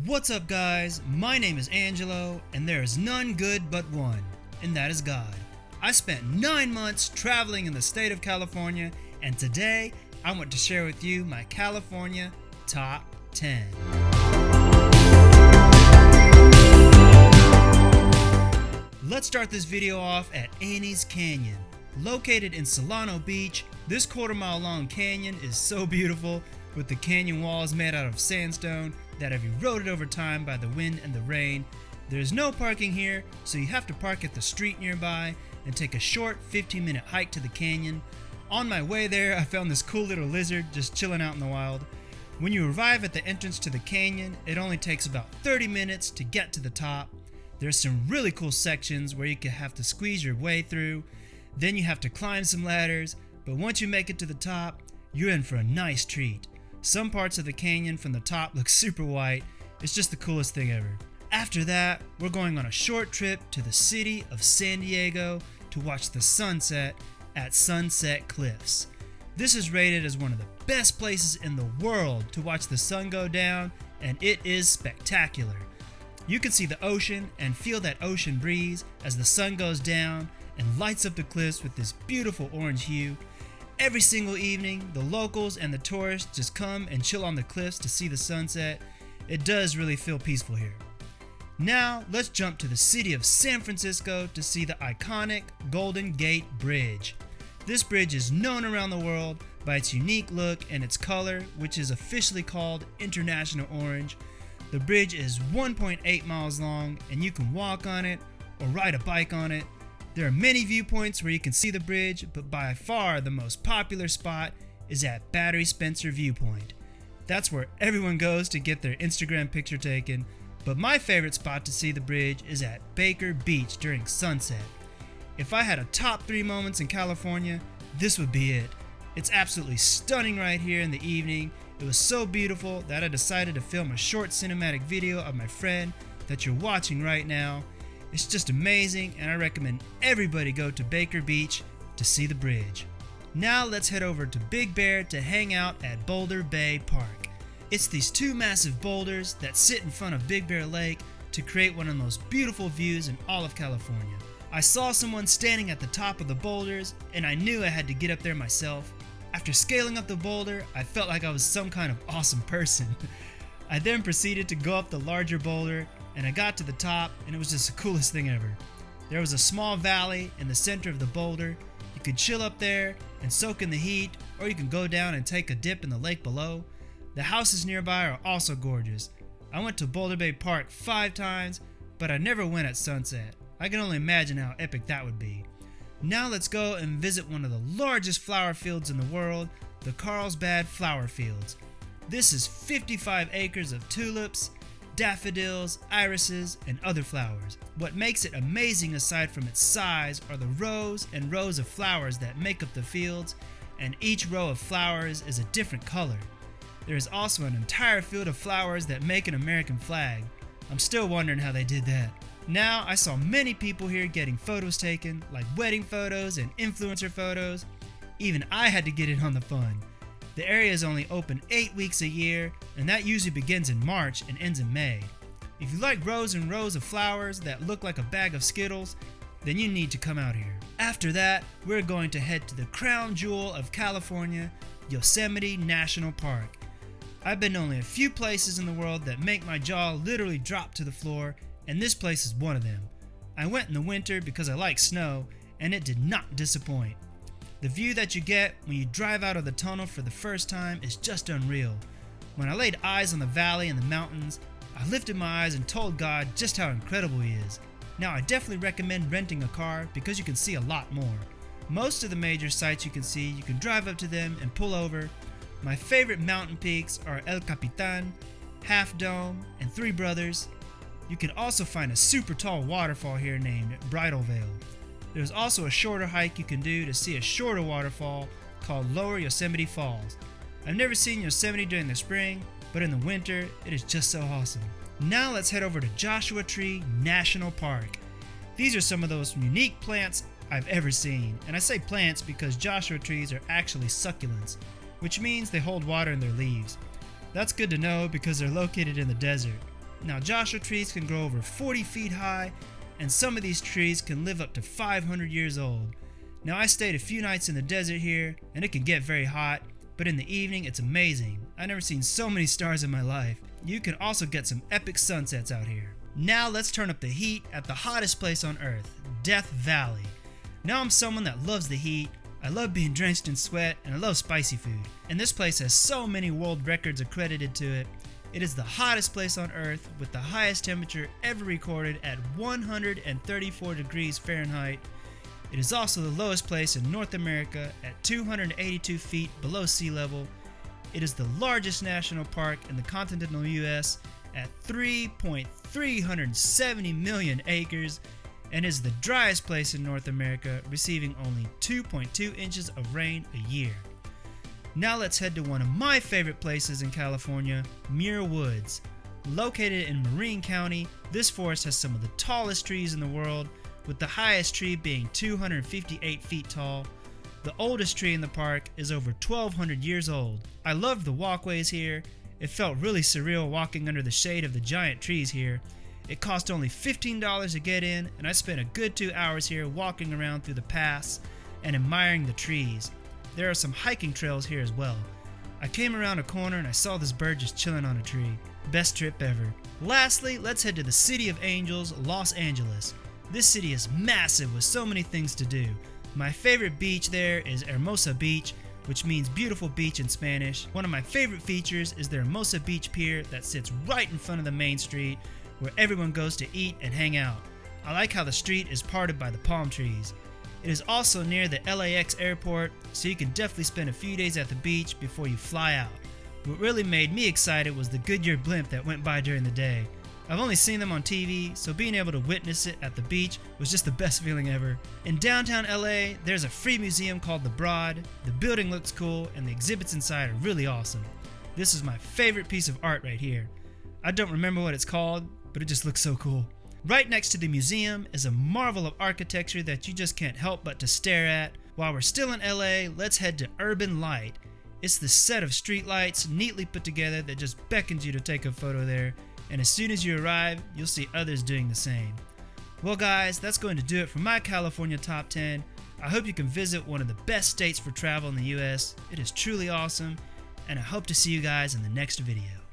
What's up, guys? My name is Angelo, and there is none good but one, and that is God. I spent 9 months traveling in the state of California, and today I want to share with you my California Top 10. Let's start this video off at Annie's Canyon. Located in Solano Beach, this quarter-mile long canyon is so beautiful, with the canyon walls made out of sandstone that have eroded over time by the wind and the rain. There's no parking here, so you have to park at the street nearby and take a short 15-minute hike to the canyon. On my way there, I found this cool little lizard just chilling out in the wild. When you arrive at the entrance to the canyon, it only takes about 30 minutes to get to the top. There's some really cool sections where you can have to squeeze your way through. Then you have to climb some ladders, but once you make it to the top, you're in for a nice treat. Some parts of the canyon from the top look super white. It's just the coolest thing ever. After that, we're going on a short trip to the city of San Diego to watch the sunset at Sunset Cliffs. This is rated as one of the best places in the world to watch the sun go down, and it is spectacular. You can see the ocean and feel that ocean breeze as the sun goes down and lights up the cliffs with this beautiful orange hue. Every single evening, the locals and the tourists just come and chill on the cliffs to see the sunset. It does really feel peaceful here. Now, let's jump to the city of San Francisco to see the iconic Golden Gate Bridge. This bridge is known around the world by its unique look and its color, which is officially called International Orange. The bridge is 1.8 miles long, and you can walk on it or ride a bike on it. There are many viewpoints where you can see the bridge, but by far the most popular spot is at Battery Spencer Viewpoint. That's where everyone goes to get their Instagram picture taken, but my favorite spot to see the bridge is at Baker Beach during sunset. If I had a top 3 moments in California, this would be it. It's absolutely stunning right here in the evening. It was so beautiful that I decided to film a short cinematic video of my friend that you're watching right now. It's just amazing, and I recommend everybody go to Baker Beach to see the bridge. Now let's head over to Big Bear to hang out at Boulder Bay Park. It's these 2 massive boulders that sit in front of Big Bear Lake to create one of the most beautiful views in all of California. I saw someone standing at the top of the boulders, and I knew I had to get up there myself. After scaling up the boulder, I felt like I was some kind of awesome person. I then proceeded to go up the larger boulder, and I got to the top, and it was just the coolest thing ever. There was a small valley in the center of the boulder. You could chill up there and soak in the heat, or you can go down and take a dip in the lake below. The houses nearby are also gorgeous. I went to Boulder Bay Park 5 times, but I never went at sunset. I can only imagine how epic that would be. Now let's go and visit one of the largest flower fields in the world, the Carlsbad flower fields. This is 55 acres of tulips, daffodils, irises, and other flowers. What makes it amazing aside from its size are the rows and rows of flowers that make up the fields, and each row of flowers is a different color. There is also an entire field of flowers that make an American flag. I'm still wondering how they did that. Now, I saw many people here getting photos taken, like wedding photos and influencer photos. Even I had to get in on the fun. The area is only open 8 weeks a year, and that usually begins in March and ends in May. If you like rows and rows of flowers that look like a bag of Skittles, then you need to come out here. After that, we're going to head to the crown jewel of California, Yosemite National Park. I've been to only a few places in the world that make my jaw literally drop to the floor, and this place is one of them. I went in the winter because I like snow, and it did not disappoint. The view that you get when you drive out of the tunnel for the first time is just unreal. When I laid eyes on the valley and the mountains, I lifted my eyes and told God just how incredible He is. Now, I definitely recommend renting a car because you can see a lot more. Most of the major sites you can drive up to them and pull over. My favorite mountain peaks are El Capitan, Half Dome, and Three Brothers. You can also find a super tall waterfall here named Bridal Veil. There's also a shorter hike you can do to see a shorter waterfall called Lower Yosemite Falls. I've never seen Yosemite during the spring, but in the winter, it is just so awesome. Now let's head over to Joshua Tree National Park. These are some of those unique plants I've ever seen, and I say plants because Joshua trees are actually succulents, which means they hold water in their leaves. That's good to know because they're located in the desert. Now Joshua trees can grow over 40 feet high, and some of these trees can live up to 500 years old. Now I stayed a few nights in the desert here, and it can get very hot, but in the evening it's amazing. I've never seen so many stars in my life. You can also get some epic sunsets out here. Now let's turn up the heat at the hottest place on earth, Death Valley. Now I'm someone that loves the heat. I love being drenched in sweat, and I love spicy food. And this place has so many world records accredited to it. It is the hottest place on earth with the highest temperature ever recorded at 134 degrees Fahrenheit. It is also the lowest place in North America at 282 feet below sea level. It is the largest national park in the continental US at 3.370 million acres, and is the driest place in North America, receiving only 2.2 inches of rain a year. Now let's head to one of my favorite places in California, Muir Woods. Located in Marin County, this forest has some of the tallest trees in the world, with the highest tree being 258 feet tall. The oldest tree in the park is over 1,200 years old. I loved the walkways here. It felt really surreal walking under the shade of the giant trees here. It cost only $15 to get in, and I spent a good 2 hours here walking around through the paths and admiring the trees. There are some hiking trails here as well. I came around a corner and I saw this bird just chilling on a tree. Best trip ever. Lastly, let's head to the City of Angels, Los Angeles. This city is massive with so many things to do. My favorite beach there is Hermosa Beach, which means beautiful beach in Spanish. One of my favorite features is the Hermosa Beach Pier that sits right in front of the main street, where everyone goes to eat and hang out. I like how the street is parted by the palm trees. It is also near the LAX airport, so you can definitely spend a few days at the beach before you fly out. What really made me excited was the Goodyear blimp that went by during the day. I've only seen them on TV, so being able to witness it at the beach was just the best feeling ever. In downtown LA, there's a free museum called The Broad. The building looks cool, and the exhibits inside are really awesome. This is my favorite piece of art right here. I don't remember what it's called, but it just looks so cool. Right next to the museum is a marvel of architecture that you just can't help but to stare at. While we're still in LA, let's head to Urban Light. It's the set of streetlights neatly put together that just beckons you to take a photo there, and as soon as you arrive, you'll see others doing the same. Well guys, that's going to do it for my California Top 10. I hope you can visit one of the best states for travel in the US. It is truly awesome, and I hope to see you guys in the next video.